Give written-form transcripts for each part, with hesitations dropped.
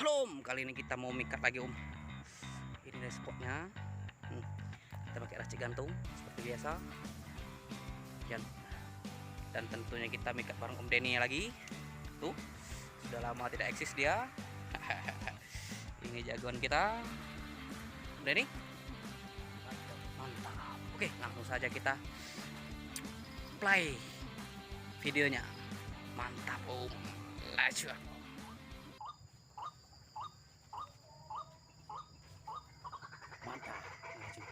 Halo Om, kali ini kita mau mikat lagi Om. Ini dari spotnya. Kita pakai racik gantung seperti biasa. Dan tentunya kita mikat bareng Om Denny lagi. Tuh, sudah lama tidak eksis dia. Ini jagoan kita, Om Denny. Mantap. Oke, langsung saja kita play videonya. Mantap Om. Let's go. Mantap. Maju.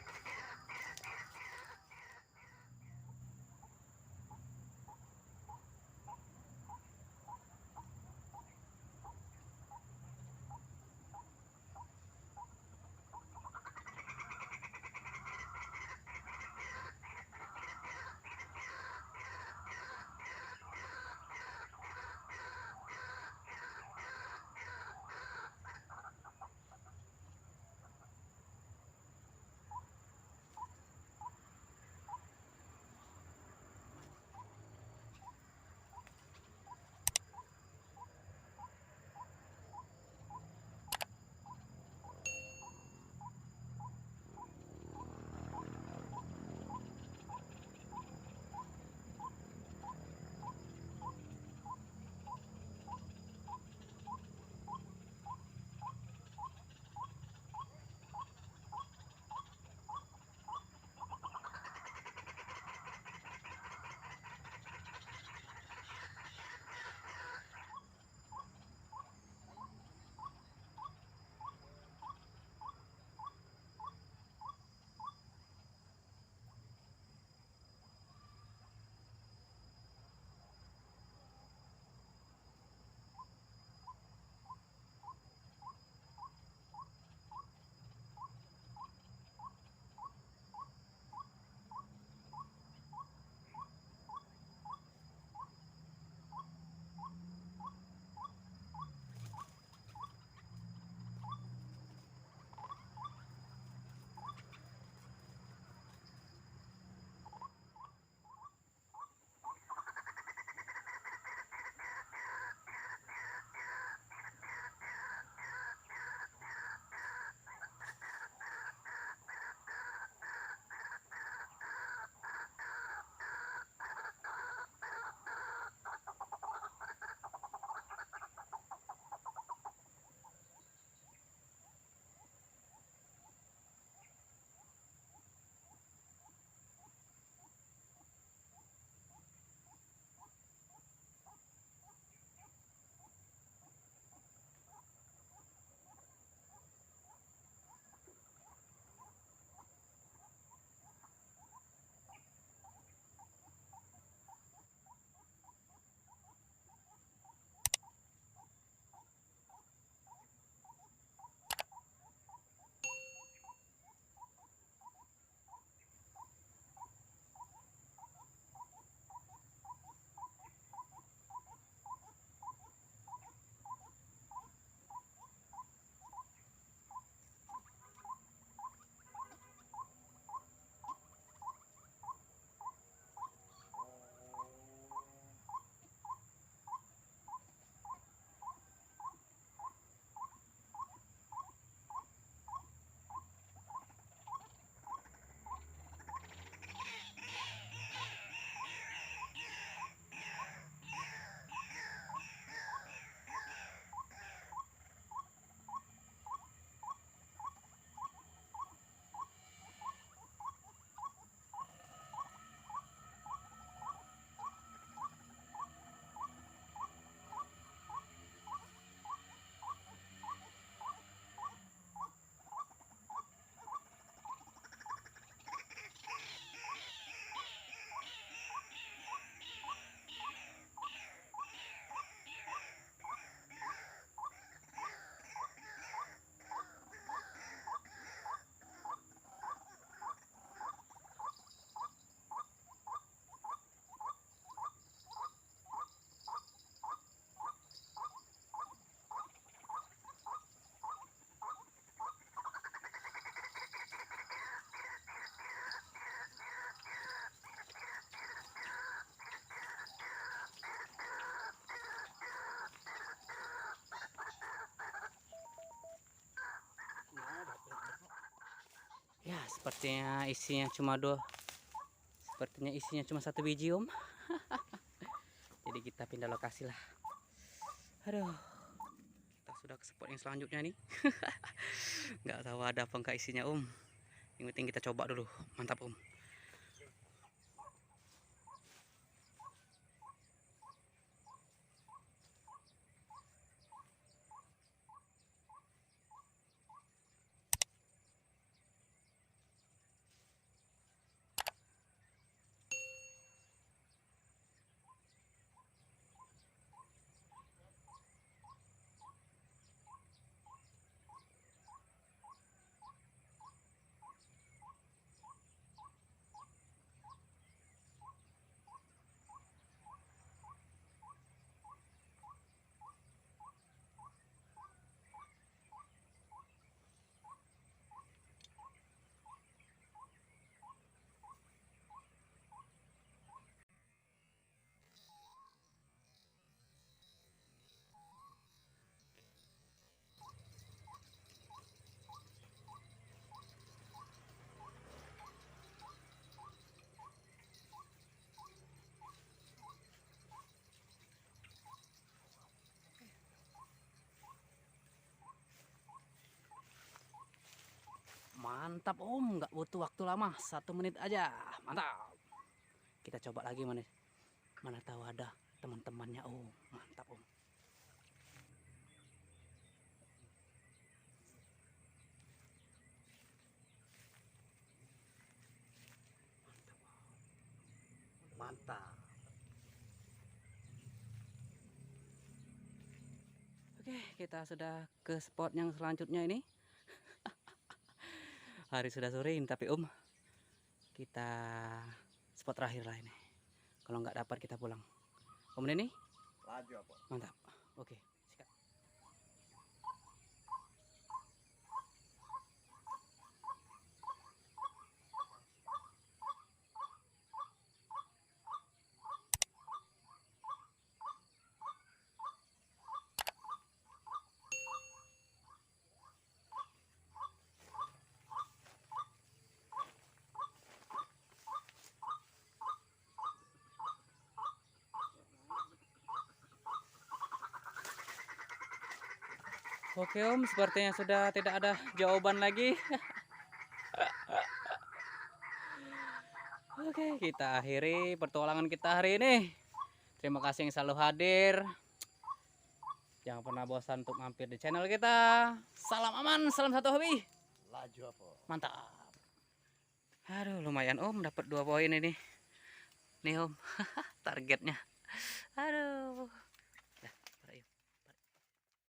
sepertinya isinya cuma satu biji Om. Jadi kita pindah lokasi lah. Aduh, kita sudah ke spot yang selanjutnya nih. Nggak tahu ada apa enggak isinya Om. Yang penting kita coba dulu. Mantap Om. Mantap Om, nggak butuh waktu lama, 1 menit aja. Mantap. Kita coba lagi mana tahu ada teman-temannya Om. Mantap Om. Mantap. Oke, kita sudah ke spot yang selanjutnya ini. Hari sudah sore ini, tapi Om, kita spot terakhir lah ini. Kalau nggak dapat kita pulang. Om ini? Laju apa? Mantap. Oke, sikat. Oke Om, sepertinya sudah tidak ada jawaban lagi. Oke, kita akhiri petualangan kita hari ini. Terima kasih yang selalu hadir. Jangan pernah bosan untuk mampir di channel kita. Salam aman, salam satu hobi. Laju apa? Mantap. Aduh, lumayan Om, dapat 2 poin ini. Nih Om, targetnya. Aduh.